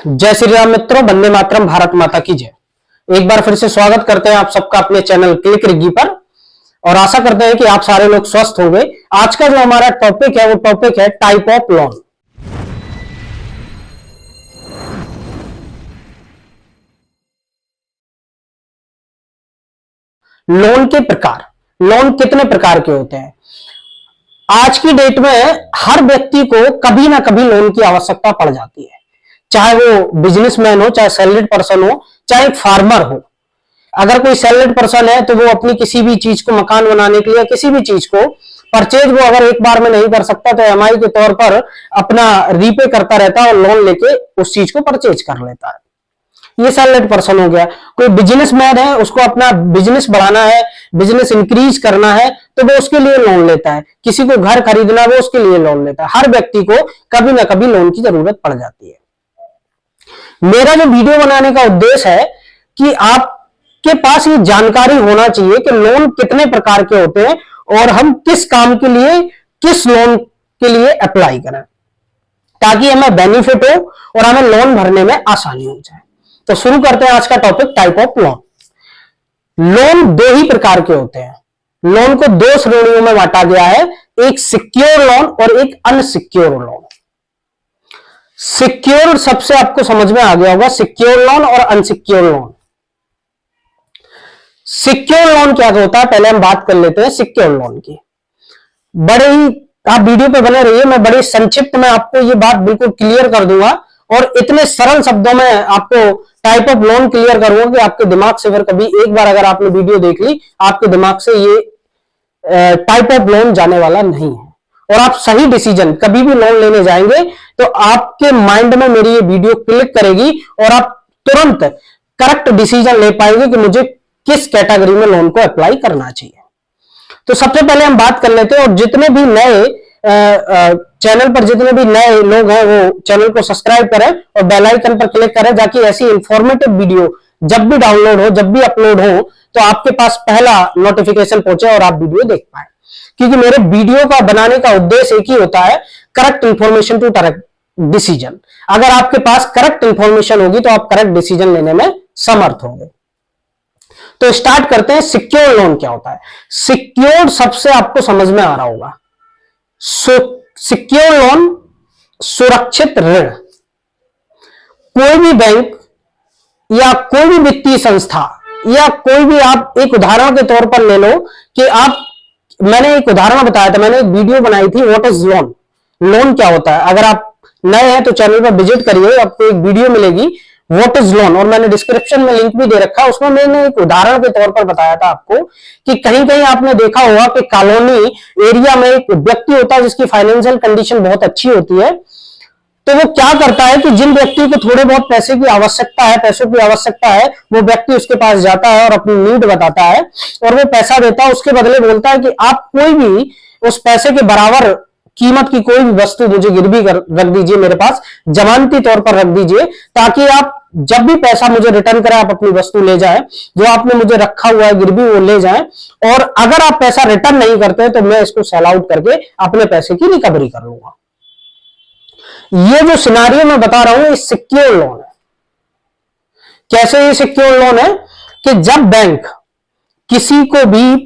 जय श्री राम मित्रों, वंदे मातरम, भारत माता की जय। एक बार फिर से स्वागत करते हैं आप सबका अपने चैनल क्लिक रिग्गी पर और आशा करते हैं कि आप सारे लोग स्वस्थ होंगे। आज का जो हमारा टॉपिक है वो टॉपिक है टाइप ऑफ लोन। लोन के प्रकार, लोन कितने प्रकार के होते हैं। आज की डेट में हर व्यक्ति को कभी ना कभी लोन की आवश्यकता पड़ जाती है, चाहे वो बिजनेसमैन हो, चाहे सैलरीड पर्सन हो, चाहे एक फार्मर हो। अगर कोई सैलरीड पर्सन है तो वो अपनी किसी भी चीज को, मकान बनाने के लिए किसी भी चीज को परचेज वो अगर एक बार में नहीं कर सकता तो एमआई के तौर पर अपना रीपे करता रहता है और लोन लेके उस चीज को परचेज कर लेता है। ये सैलरीड पर्सन हो गया। कोई बिजनेसमैन है, उसको अपना बिजनेस बढ़ाना है, बिजनेस इंक्रीज करना है तो वो उसके लिए लोन लेता है। किसी को घर खरीदना, वो उसके लिए लोन लेता है। हर व्यक्ति को कभी ना कभी लोन की जरूरत पड़ जाती है। मेरा जो वीडियो बनाने का उद्देश्य है कि आपके पास ये जानकारी होना चाहिए कि लोन कितने प्रकार के होते हैं और हम किस काम के लिए, किस लोन के लिए अप्लाई करें ताकि हमें बेनिफिट हो और हमें लोन भरने में आसानी हो जाए। तो शुरू करते हैं आज का topic, type of loan. Loan दो ही प्रकार के होते हैं। लोन को दो श्रेणियों में बांटा गया है, एक सिक्योर लोन और एक अनसिक्योर लोन। सिक्योर सबसे आपको समझ में आ गया होगा, सिक्योर लोन और अनसिक्योर लोन। सिक्योर लोन क्या होता है, पहले हम बात कर लेते हैं सिक्योर लोन की। बड़े ही आप वीडियो पे बने रहिए, मैं बड़ी संक्षिप्त में आपको ये बात बिल्कुल क्लियर कर दूंगा और इतने सरल शब्दों में आपको टाइप ऑफ लोन क्लियर करूंगा कि आपके दिमाग से फिर कभी एक बार अगर आपने वीडियो देख ली, आपके दिमाग से ये टाइप ऑफ लोन जाने वाला नहीं है और आप सही डिसीजन, कभी भी लोन लेने जाएंगे तो आपके माइंड में मेरी ये वीडियो क्लिक करेगी और आप तुरंत करेक्ट डिसीजन ले पाएंगे कि मुझे किस कैटेगरी में लोन को अप्लाई करना चाहिए। तो सबसे पहले हम बात कर लेते हैं और जितने भी नए चैनल पर जितने भी नए लोग हैं वो चैनल को सब्सक्राइब करें और बेल आइकन पर क्लिक करें ताकि ऐसी इंफॉर्मेटिव वीडियो जब भी डाउनलोड हो, जब भी अपलोड हो तो आपके पास पहला नोटिफिकेशन पहुंचे और आप वीडियो देख पाए। क्योंकि मेरे वीडियो का बनाने का उद्देश्य एक ही होता है, correct information to correct decision. अगर आपके पास करेक्ट इंफॉर्मेशन होगी तो आप करेक्ट डिसीजन लेने में समर्थ होंगे। तो स्टार्ट करते हैं, सिक्योर लोन क्या होता है। सिक्योर सबसे आपको समझ में आ रहा होगा। सिक्योर लोन सुरक्षित ऋण। कोई भी बैंक या कोई भी वित्तीय संस्था या कोई भी, आप एक उदाहरण के तौर पर ले लो कि मैंने एक उदाहरण बताया था, मैंने एक वीडियो बनाई थी व्हाट इज लोन, लोन क्या होता है। अगर आप नए हैं तो चैनल पर विजिट करिए, आपको एक वीडियो मिलेगी व्हाट इज लोन और मैंने डिस्क्रिप्शन में लिंक भी दे रखा है। उसमें मैंने एक उदाहरण के तौर पर बताया था आपको कि कहीं कहीं आपने देखा होगा कि कॉलोनी एरिया में एक व्यक्ति होता है जिसकी फाइनेंशियल कंडीशन बहुत अच्छी होती है। तो वो क्या करता है कि जिन व्यक्ति को थोड़े बहुत पैसे की आवश्यकता है, पैसों की आवश्यकता है, वो व्यक्ति उसके पास जाता है और अपनी नीड बताता है और वो पैसा देता है। उसके बदले बोलता है कि आप कोई भी उस पैसे के बराबर कीमत की कोई भी वस्तु मुझे गिरवी रख दीजिए, मेरे पास जमानती तौर पर रख दीजिए ताकि आप जब भी पैसा मुझे रिटर्न करें आप अपनी वस्तु ले जाएं, जो आपने मुझे रखा हुआ है गिरवी वो ले जाएं। और अगर आप पैसा रिटर्न नहीं करते तो मैं इसको सेल आउट करके अपने पैसे की रिकवरी कर लूंगा। ये जो सिनारियो मैं बता रहा हूं ये सिक्योर लोन है। कैसे ये सिक्योर लोन है कि जब बैंक किसी को भी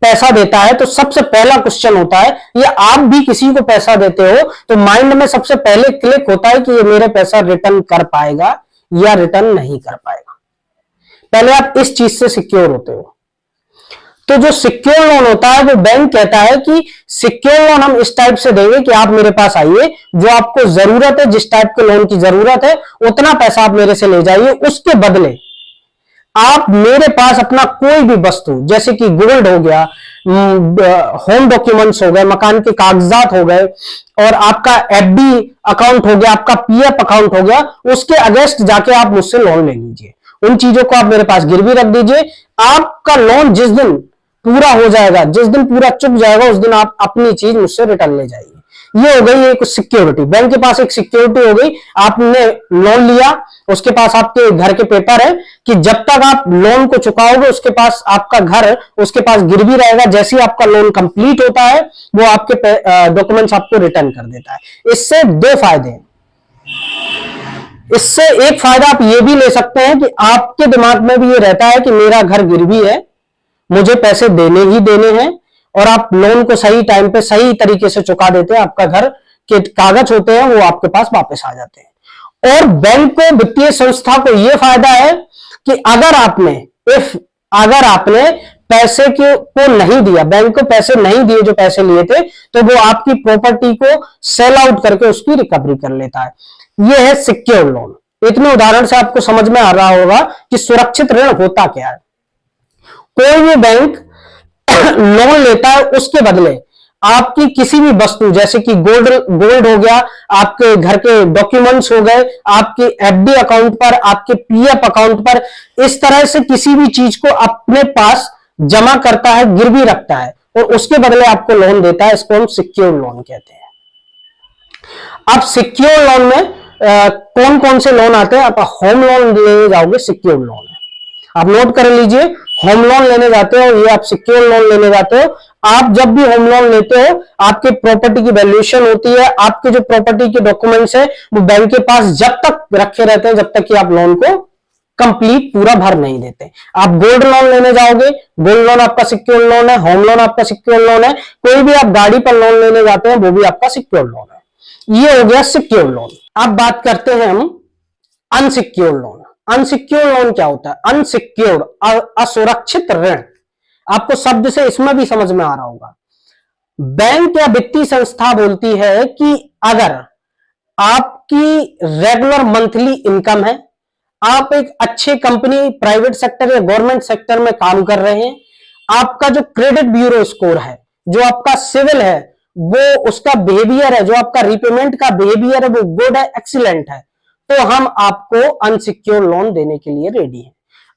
पैसा देता है तो सबसे पहला क्वेश्चन होता है, या आप भी किसी को पैसा देते हो तो माइंड में सबसे पहले क्लिक होता है कि ये मेरे पैसा रिटर्न कर पाएगा या रिटर्न नहीं कर पाएगा। पहले आप इस चीज से सिक्योर होते हो। तो जो सिक्योर लोन होता है वो बैंक कहता है कि सिक्योर लोन हम इस टाइप से देंगे कि आप मेरे पास आइए, जो आपको जरूरत है, जिस टाइप के लोन की जरूरत है उतना पैसा आप मेरे से ले जाइए, उसके बदले आप मेरे पास अपना कोई भी वस्तु जैसे कि गोल्ड हो गया, होम डॉक्यूमेंट्स हो गए, मकान के कागजात हो गए और आपका एफडी अकाउंट हो गया, आपका पीएफ अकाउंट हो गया, उसके अगेंस्ट जाके आप मुझसे लोन ले लीजिए। उन चीजों को आप मेरे पास गिरवी रख दीजिए। आपका लोन जिस दिन पूरा हो जाएगा, जिस दिन पूरा चुक जाएगा, उस दिन आप अपनी चीज मुझसे रिटर्न ले जाइए। ये हो गई एक सिक्योरिटी, बैंक के पास एक सिक्योरिटी हो गई। आपने लोन लिया, उसके पास आपके घर के पेपर है कि जब तक आप लोन को चुकाओगे उसके पास आपका घर उसके पास गिरवी रहेगा। जैसे ही आपका लोन कंप्लीट होता है वो आपके डॉक्यूमेंट्स आपको रिटर्न कर देता है। इससे दो फायदे हैं। इससे एक फायदा आप ये भी ले सकते हैं कि आपके दिमाग में भी ये रहता है कि मेरा घर गिरवी है, मुझे पैसे देने ही देने हैं, और आप लोन को सही टाइम पे सही तरीके से चुका देते हैं, आपका घर के कागज होते हैं वो आपके पास वापस आ जाते हैं। और बैंक को, वित्तीय संस्था को यह फायदा है कि अगर आपने पैसे को नहीं दिया, बैंक को पैसे नहीं दिए जो पैसे लिए थे, तो वो आपकी प्रॉपर्टी को सेल आउट करके उसकी रिकवरी कर लेता है। ये है सिक्योर लोन। इतने उदाहरण से आपको समझ में आ रहा होगा कि सुरक्षित ऋण होता क्या है। कोई भी बैंक लोन लेता है, उसके बदले आपकी किसी भी वस्तु, जैसे कि गोल्ड हो गया, आपके घर के डॉक्यूमेंट्स हो गए, आपके एफडी अकाउंट पर, आपके पीएफ अकाउंट पर, इस तरह से किसी भी चीज को अपने पास जमा करता है, गिरवी रखता है, और उसके बदले आपको लोन देता है। इसको हम सिक्योर लोन कहते हैं। अब सिक्योर लोन में कौन कौन से लोन आते हैं? आप होम लोन लेने जाओगे, सिक्योर लोन है, आप नोट कर लीजिए। होम लोन लेने जाते हो, ये आप सिक्योर लोन लेने जाते हो। आप जब भी होम लोन लेते हो, आपके प्रॉपर्टी की वैल्यूएशन होती है, आपके जो प्रॉपर्टी के डॉक्यूमेंट्स है वो बैंक के पास जब तक रखे रहते हैं जब तक कि आप लोन को कंप्लीट पूरा भर नहीं देते। आप गोल्ड लोन लेने जाओगे, गोल्ड लोन आपका सिक्योर लोन है, होम लोन आपका सिक्योर लोन है, कोई भी आप गाड़ी पर लोन लेने जाते हैं वो भी आपका सिक्योर लोन है। ये हो गया सिक्योर लोन। अब बात करते हैं हम अनसिक्योर लोन। अनसिक्योर लोन क्या होता है? अनसिक्योर्ड, असुरक्षित ऋण। आपको शब्द से इसमें भी समझ में आ रहा होगा। बैंक या वित्तीय संस्था बोलती है कि अगर आपकी रेगुलर मंथली इनकम है, आप एक अच्छे कंपनी, प्राइवेट सेक्टर या गवर्नमेंट सेक्टर में काम कर रहे हैं, आपका जो क्रेडिट ब्यूरो स्कोर है, जो आपका सिविल है, वो उसका बिहेवियर है, जो आपका रिपेमेंट का बिहेवियर है वो गुड है, एक्सीलेंट है, तो हम आपको अनसिक्योर्ड लोन देने के लिए रेडी हैं।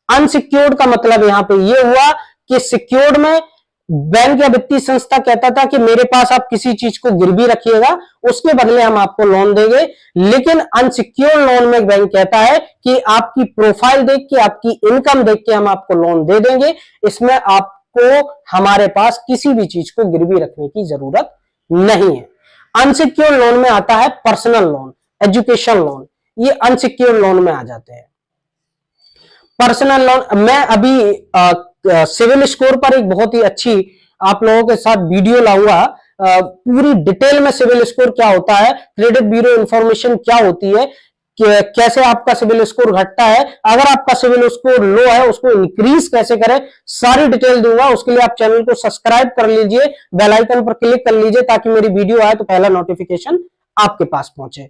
अनसिक्योर्ड का मतलब यहां पे ये हुआ कि सिक्योर्ड में बैंक या वित्तीय संस्था कहता था कि मेरे पास आप किसी चीज को गिरवी रखिएगा, उसके बदले हम आपको लोन देंगे। लेकिन अनसिक्योर्ड लोन में बैंक कहता है कि आपकी प्रोफाइल देख के, आपकी इनकम देख के हम आपको लोन दे देंगे, इसमें आपको हमारे पास किसी भी चीज को गिरवी रखने की जरूरत नहीं है। अनसिक्योर्ड लोन में आता है पर्सनल लोन, एजुकेशन लोन, ये अनसिक्योर्ड लोन में आ जाते हैं। पर्सनल लोन, मैं अभी सिविल स्कोर पर एक बहुत ही अच्छी आप लोगों के साथ वीडियो लाऊंगा, पूरी डिटेल में सिविल स्कोर क्या होता है, क्रेडिट ब्यूरो इंफॉर्मेशन क्या होती है, कैसे आपका सिविल स्कोर घटता है, अगर आपका सिविल स्कोर लो है उसको इंक्रीज कैसे करें, सारी डिटेल दूंगा। उसके लिए आप चैनल को सब्सक्राइब कर लीजिए, बेल आइकन पर क्लिक कर लीजिए ताकि मेरी वीडियो आए तो पहला नोटिफिकेशन आपके पास पहुंचे।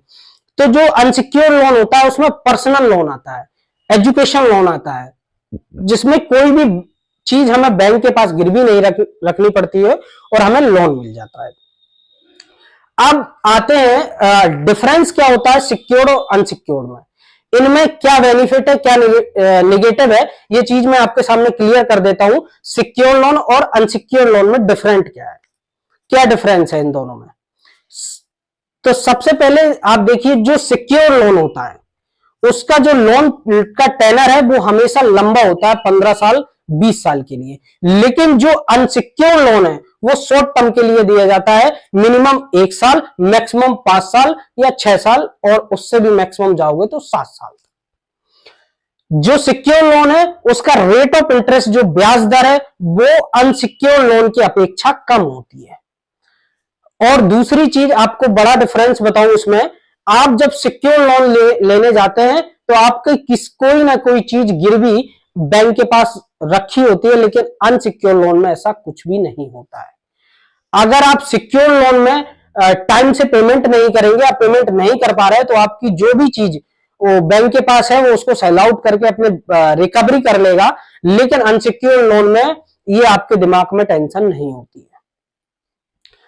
तो जो अनसिक्योर्ड लोन होता है उसमें पर्सनल लोन आता है, एजुकेशन लोन आता है, जिसमें कोई भी चीज हमें बैंक के पास गिरवी नहीं रखनी पड़ती है और हमें लोन मिल जाता है। अब आते हैं डिफरेंस क्या होता है सिक्योर्ड और अनसिक्योर्ड में, इनमें क्या बेनिफिट है, क्या निगेटिव है, ये चीज मैं आपके सामने क्लियर कर देता हूं। सिक्योर लोन और अनसिक्योर लोन में डिफरेंट क्या है, क्या डिफरेंस है इन दोनों में। तो सबसे पहले आप देखिए, जो सिक्योर लोन होता है उसका जो लोन का टेनर है वो हमेशा लंबा होता है, 15 साल 20 साल के लिए। लेकिन जो अनसिक्योर लोन है वो शॉर्ट टर्म के लिए दिया जाता है, मिनिमम 1 साल, मैक्सिमम 5 साल या 6 साल, और उससे भी मैक्सिमम जाओगे तो 7 साल। जो सिक्योर लोन है उसका रेट ऑफ इंटरेस्ट, जो ब्याज दर है, वो अनसिक्योर लोन की अपेक्षा कम होती है। और दूसरी चीज आपको बड़ा डिफरेंस बताऊं इसमें, आप जब सिक्योर लोन लेने जाते हैं तो आपके कोई ना कोई चीज गिरवी बैंक के पास रखी होती है, लेकिन अनसिक्योर लोन में ऐसा कुछ भी नहीं होता है। अगर आप सिक्योर लोन में टाइम से पेमेंट नहीं करेंगे, आप पेमेंट नहीं कर पा रहे, तो आपकी जो भी चीज वो बैंक के पास है वो उसको सेल आउट करके अपने रिकवरी कर लेगा। लेकिन अनसिक्योर लोन में ये आपके दिमाग में टेंशन नहीं होती है।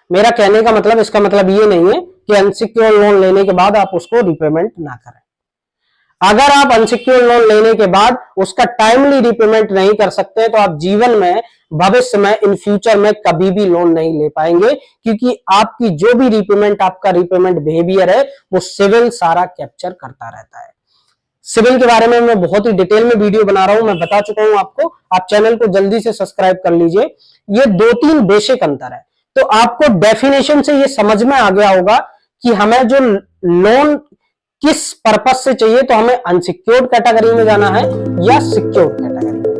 मेरा कहने का मतलब, इसका मतलब ये नहीं है कि अनसिक्योर लोन लेने के बाद आप उसको रिपेमेंट ना करें। अगर आप अनसिक्योर लोन लेने के बाद उसका टाइमली रिपेमेंट नहीं कर सकते तो आप जीवन में, भविष्य में, इन फ्यूचर में कभी भी लोन नहीं ले पाएंगे, क्योंकि आपकी जो भी रिपेमेंट, आपका रिपेमेंट बिहेवियर है वो सिविल सारा कैप्चर करता रहता है। सिविल के बारे में मैं बहुत ही डिटेल में वीडियो बना रहा हूं, मैं बता चुका हूं आपको, आप चैनल को जल्दी से सब्सक्राइब कर लीजिए। ये 2-3 बेसिक अंतर है, तो आपको डेफिनेशन से ये समझ में आ गया होगा कि हमें जो लोन किस पर्पस से चाहिए, तो हमें अनसिक्योर्ड कैटेगरी में जाना है या सिक्योर्ड कैटेगरी में।